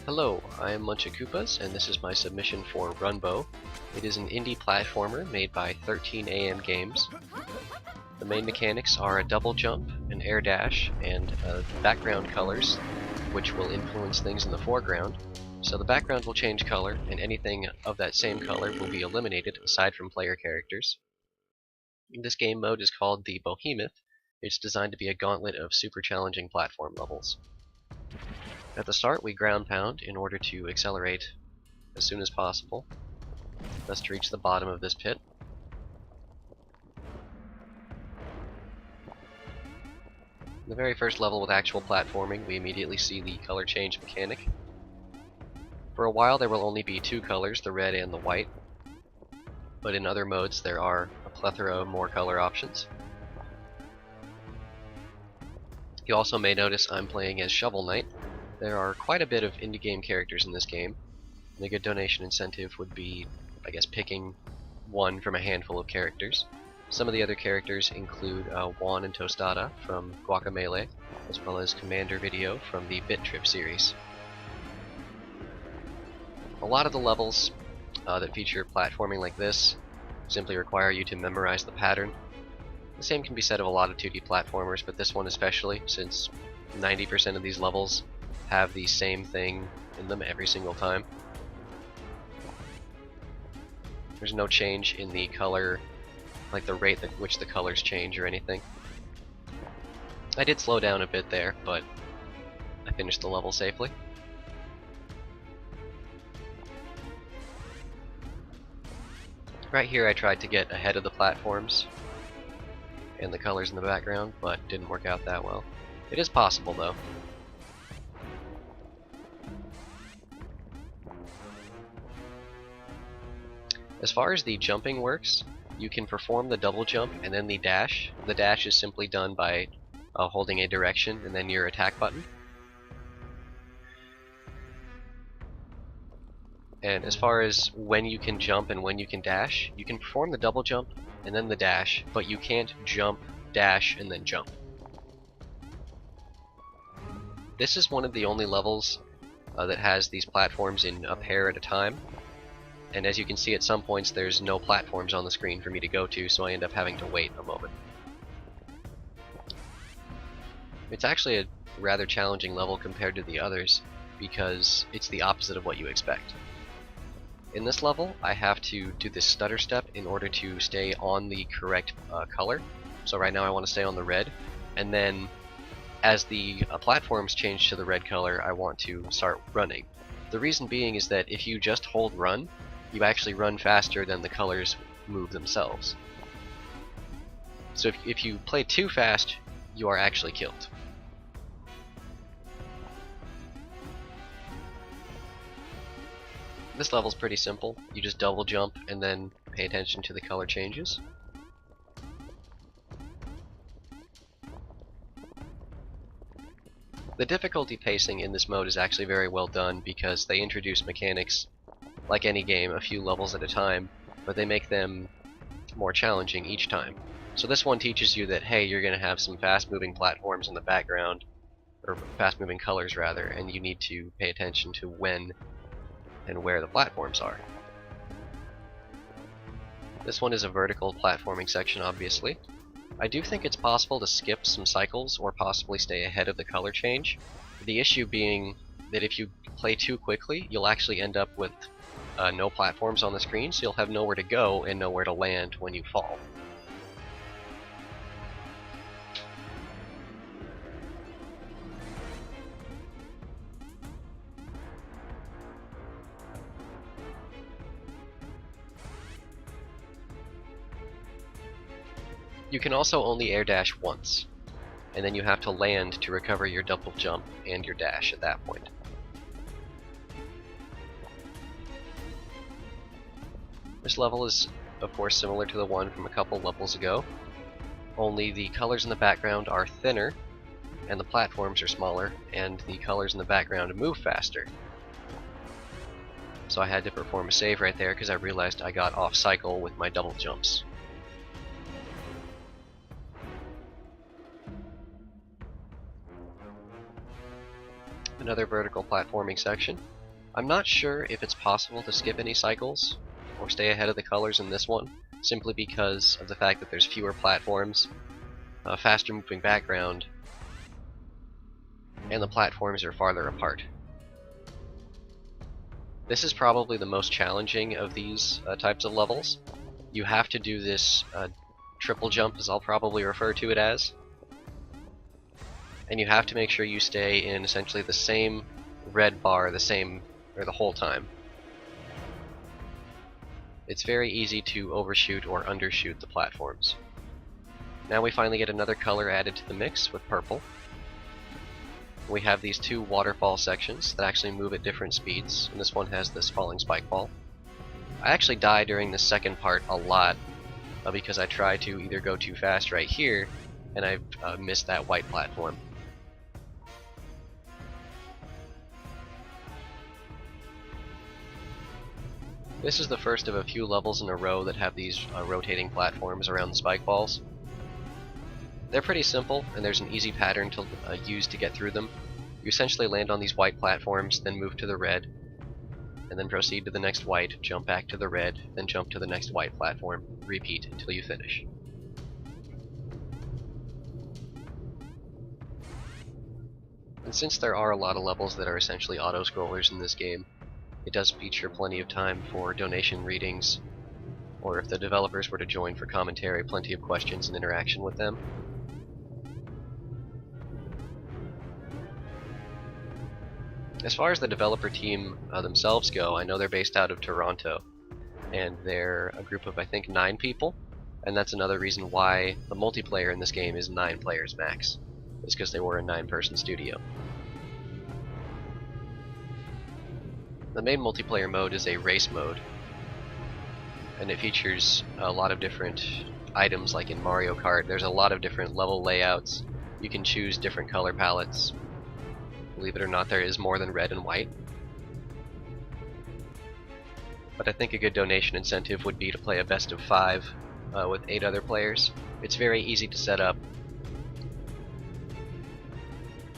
Hello, I am Munchakoopas, and this is my submission for Runbow. It is an indie platformer made by 13am Games. The main mechanics are a double jump, an air dash, and background colors, which will influence things in the foreground. So the background will change color, and anything of that same color will be eliminated aside from player characters. This game mode is called the Bowhemoth. It's designed to be a gauntlet of super challenging platform levels. At the start, we ground pound in order to accelerate as soon as possible, thus to reach the bottom of this pit. In the very first level with actual platforming, we immediately see the color change mechanic. For a while there will only be two colors, the red and the white, but in other modes there are a plethora of more color options. You also may notice I'm playing as Shovel Knight. There are quite a bit of indie game characters in this game, and a good donation incentive would be, I guess, picking one from a handful of characters. Some of the other characters include Juan and Tostada from Guacamelee, as well as Commander Video from the Bit Trip series. A lot of the levels that feature platforming like this simply require you to memorize the pattern. The same can be said of a lot of 2D platformers, but this one especially, since 90% of these levels have the same thing in them every single time. There's no change in the color, like the rate at which the colors change or anything. I did slow down a bit there, but I finished the level safely. Right here I tried to get ahead of the platforms and the colors in the background, but didn't work out that well. It is possible though. As far as the jumping works, you can perform the double jump and then the dash. The dash is simply done by holding a direction and then your attack button. And as far as when you can jump and when you can dash, you can perform the double jump and then the dash, but you can't jump, dash, and then jump. This is one of the only levels that has these platforms in a pair at a time. And as you can see, at some points there's no platforms on the screen for me to go to, so I end up having to wait a moment. It's actually a rather challenging level compared to the others, because it's the opposite of what you expect. In this level, I have to do this stutter step in order to stay on the correct color. So right now I want to stay on the red, and then as the platforms change to the red color, I want to start running. The reason being is that if you just hold run, you actually run faster than the colors move themselves. So if you play too fast, you are actually killed. This level's pretty simple. You just double jump and then pay attention to the color changes. The difficulty pacing in this mode is actually very well done because they introduce mechanics like any game, a few levels at a time, but they make them more challenging each time. So this one teaches you that, hey, you're going to have some fast-moving platforms in the background, or fast-moving colors rather, and you need to pay attention to when and where the platforms are. This one is a vertical platforming section, obviously. I do think it's possible to skip some cycles or possibly stay ahead of the color change. The issue being that if you play too quickly, you'll actually end up with no platforms on the screen, so you'll have nowhere to go and nowhere to land when you fall. You can also only air dash once, and then you have to land to recover your double jump and your dash at that point. This level is, of course, similar to the one from a couple levels ago, only the colors in the background are thinner, and the platforms are smaller, and the colors in the background move faster. So I had to perform a save right there because I realized I got off cycle with my double jumps. Another vertical platforming section. I'm not sure if it's possible to skip any cycles or stay ahead of the colors in this one, simply because of the fact that there's fewer platforms, a faster moving background, and the platforms are farther apart. This is probably the most challenging of these types of levels. You have to do this triple jump, as I'll probably refer to it as, and you have to make sure you stay in essentially the same red bar the whole time. It's very easy to overshoot or undershoot the platforms. Now we finally get another color added to the mix with purple. We have these two waterfall sections that actually move at different speeds, and this one has this falling spike ball. I actually die during the second part a lot because I try to either go too fast right here, and I've missed that white platform. This is the first of a few levels in a row that have these rotating platforms around the spike balls. They're pretty simple, and there's an easy pattern to use to get through them. You essentially land on these white platforms, then move to the red, and then proceed to the next white, jump back to the red, then jump to the next white platform. Repeat until you finish. And since there are a lot of levels that are essentially auto-scrollers in this game, it does feature plenty of time for donation readings, or if the developers were to join for commentary, plenty of questions and interaction with them. As far as the developer team themselves go, I know they're based out of Toronto, and they're a group of I think 9 people, and that's another reason why the multiplayer in this game is 9 players max, is because they were a 9-person studio. The main multiplayer mode is a race mode, and it features a lot of different items like in Mario Kart. There's a lot of different level layouts. You can choose different color palettes. Believe it or not, there is more than red and white. But I think a good donation incentive would be to play a best of 5 with 8 other players. It's very easy to set up,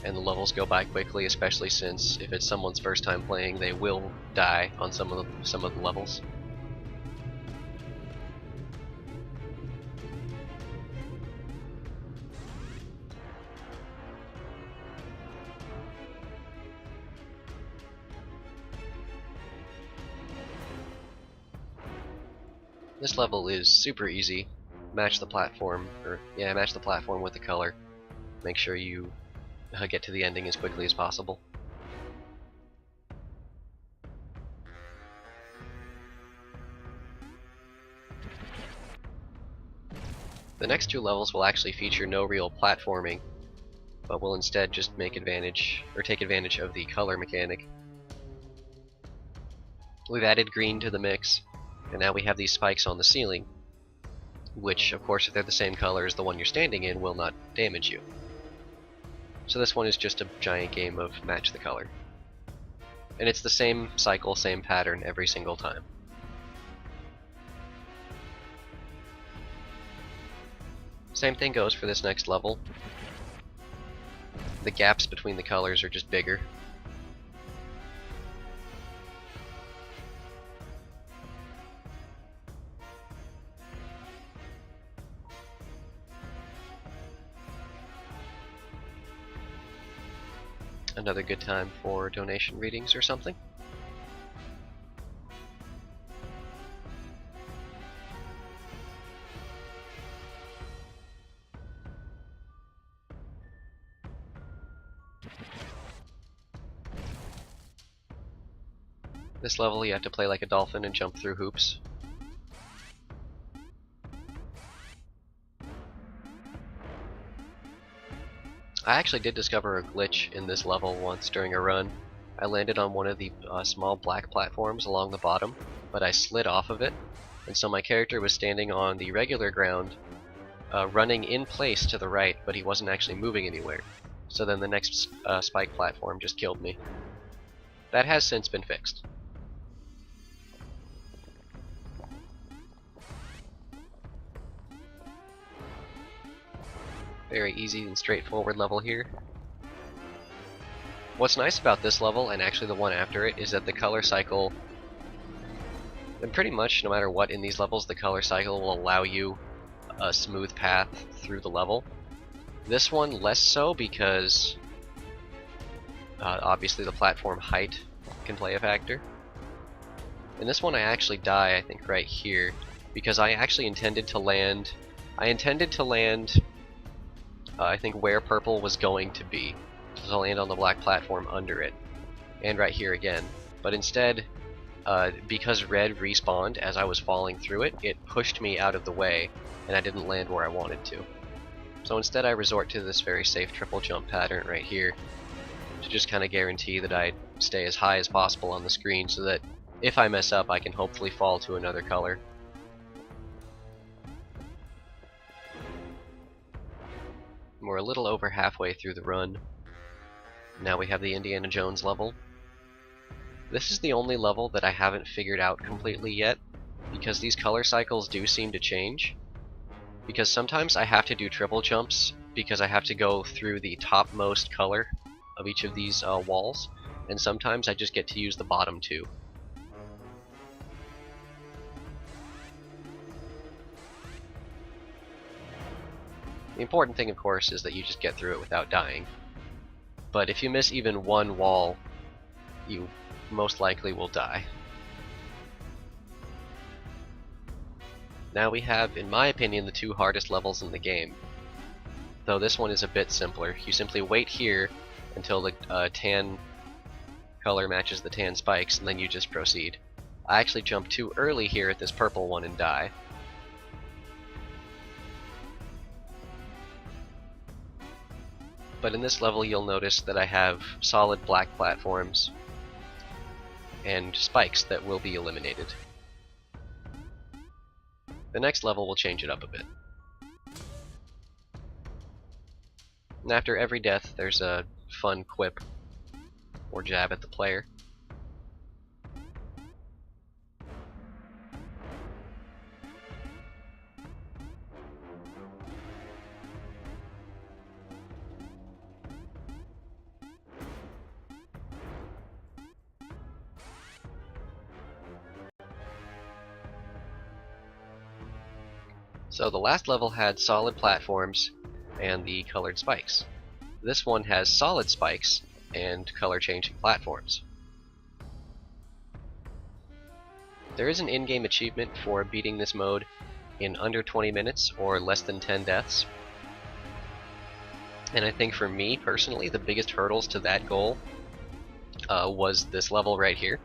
and the levels go by quickly, especially since if it's someone's first time playing, they will die on some of the levels. This level is super easy. Match the platform with the color. Make sure you get to the ending as quickly as possible. The next 2 levels will actually feature no real platforming, but will instead just take advantage of the color mechanic. We've added green to the mix, and now we have these spikes on the ceiling, which, of course, if they're the same color as the one you're standing in, will not damage you. So this one is just a giant game of match the color. And it's the same cycle, same pattern every single time. Same thing goes for this next level. The gaps between the colors are just bigger. Another good time for donation readings or something. This level you have to play like a dolphin and jump through hoops. I actually did discover a glitch in this level once during a run. I landed on one of the small black platforms along the bottom, but I slid off of it, and so my character was standing on the regular ground, running in place to the right, but he wasn't actually moving anywhere. So then the next spike platform just killed me. That has since been fixed. Very easy and straightforward level here. What's nice about this level, and actually the one after it, is that the color cycle, and pretty much no matter what in these levels, the color cycle will allow you a smooth path through the level. This one less so because obviously the platform height can play a factor. In this one I actually die, I think, right here, because I actually intended to land, I think where purple was going to be, to land on the black platform under it, and right here again. But instead, because red respawned as I was falling through it, it pushed me out of the way, and I didn't land where I wanted to. So instead I resort to this very safe triple jump pattern right here, to just kind of guarantee that I stay as high as possible on the screen, so that if I mess up I can hopefully fall to another color. We're a little over halfway through the run. Now we have the Indiana Jones level. This is the only level that I haven't figured out completely yet, because these color cycles do seem to change. Because sometimes I have to do triple jumps because I have to go through the topmost color of each of these walls, and sometimes I just get to use the bottom two. The important thing, of course, is that you just get through it without dying. But if you miss even one wall, you most likely will die. Now we have, in my opinion, the two hardest levels in the game. Though this one is a bit simpler. You simply wait here until the tan color matches the tan spikes, and then you just proceed. I actually jumped too early here at this purple one and die. But in this level you'll notice that I have solid black platforms and spikes that will be eliminated. The next level will change it up a bit. And after every death there's a fun quip or jab at the player. So the last level had solid platforms and the colored spikes. This one has solid spikes and color changing platforms. There is an in-game achievement for beating this mode in under 20 minutes or less than 10 deaths. And I think for me personally, the biggest hurdles to that goal was this level right here.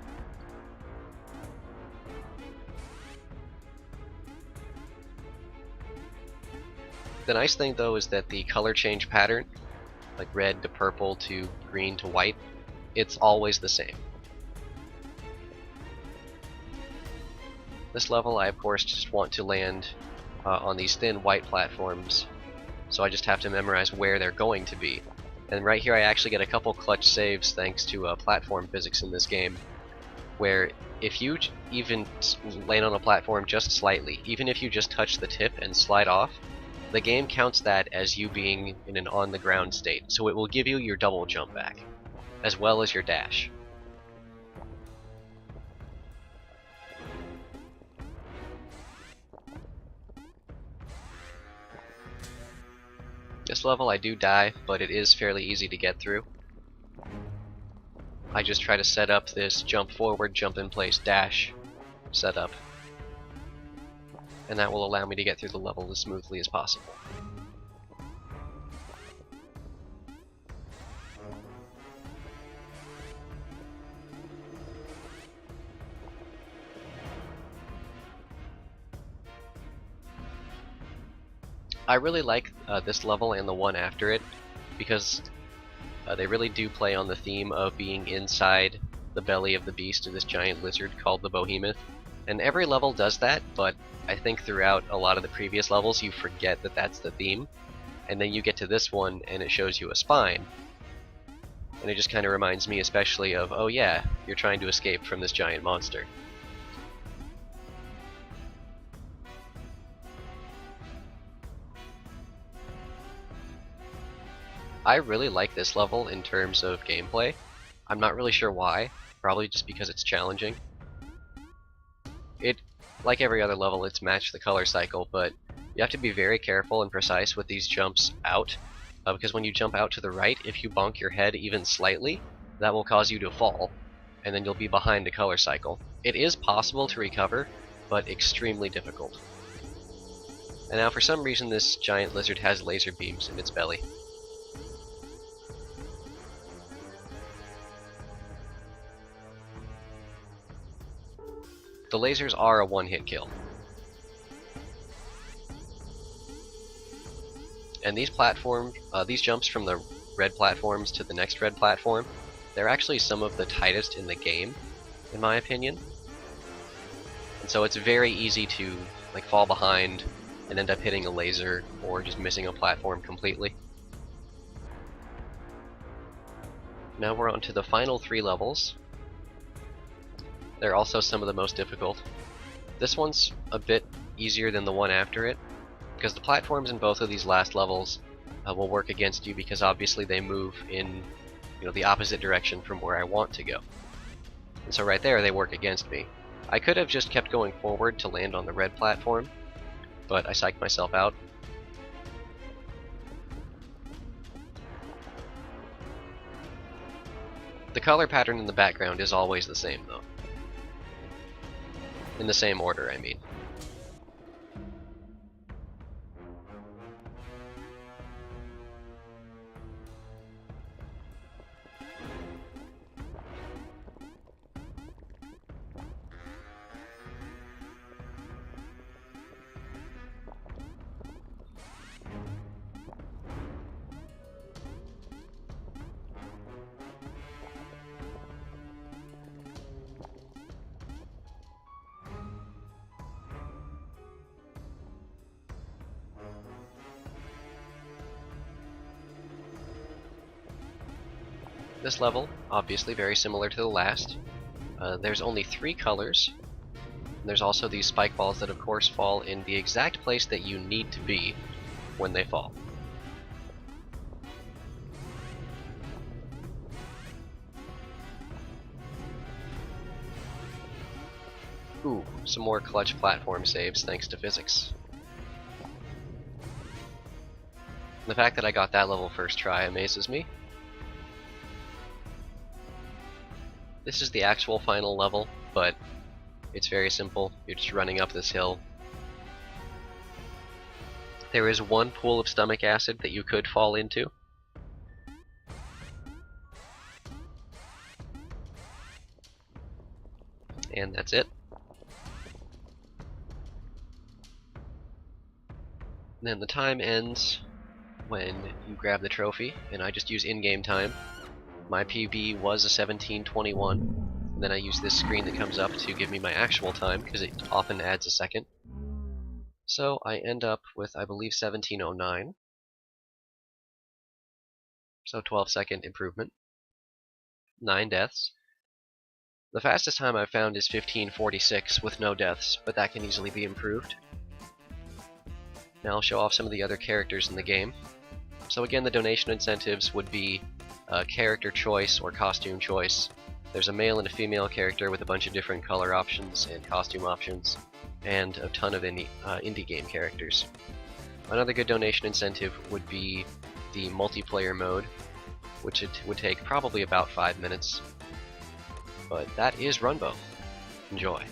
The nice thing though is that the color change pattern, like red to purple to green to white, it's always the same. This level I of course just want to land on these thin white platforms, so I just have to memorize where they're going to be. And right here I actually get a couple clutch saves thanks to platform physics in this game, where if you even land on a platform just slightly, even if you just touch the tip and slide off, the game counts that as you being in an on-the-ground state, so it will give you your double jump back, as well as your dash. This level I do die, but it is fairly easy to get through. I just try to set up this jump forward, jump in place, dash setup, and that will allow me to get through the level as smoothly as possible. I really like this level and the one after it, because they really do play on the theme of being inside the belly of the beast, of this giant lizard called the Bowhemoth. And every level does that, but I think throughout a lot of the previous levels you forget that that's the theme, and then you get to this one and it shows you a spine. And it just kind of reminds me especially of, oh yeah, you're trying to escape from this giant monster. I really like this level in terms of gameplay. I'm not really sure why, probably just because it's challenging. Like every other level, it's matched the color cycle, but you have to be very careful and precise with these jumps out, because when you jump out to the right, if you bonk your head even slightly, that will cause you to fall, and then you'll be behind the color cycle. It is possible to recover, but extremely difficult. And now for some reason this giant lizard has laser beams in its belly. The lasers are a one-hit kill. And these jumps from the red platforms to the next red platform, they're actually some of the tightest in the game, in my opinion. And so it's very easy to fall behind and end up hitting a laser or just missing a platform completely. Now we're on to the final 3 levels. They're also some of the most difficult. This one's a bit easier than the one after it, because the platforms in both of these last levels will work against you because obviously they move in the opposite direction from where I want to go. And so right there they work against me. I could have just kept going forward to land on the red platform, but I psyched myself out. The color pattern in the background is always the same though. In the same order, I mean. This level, obviously very similar to the last. There's only 3 colors. And there's also these spike balls that of course fall in the exact place that you need to be when they fall. Ooh, some more clutch platform saves thanks to physics. The fact that I got that level first try amazes me. This is the actual final level, but it's very simple. You're just running up this hill. There is one pool of stomach acid that you could fall into. And that's it. And then the time ends when you grab the trophy, and I just use in-game time. My PB was a 17:21, and then I use this screen that comes up to give me my actual time, because it often adds a second. So I end up with, I believe, 17:09. So 12-second improvement. 9 deaths. The fastest time I've found is 15:46 with no deaths, but that can easily be improved. Now I'll show off some of the other characters in the game. So again, the donation incentives would be character choice or costume choice. There's a male and a female character with a bunch of different color options and costume options, and a ton of indie game characters. Another good donation incentive would be the multiplayer mode, which it would take probably about 5 minutes. But that is Runbow. Enjoy.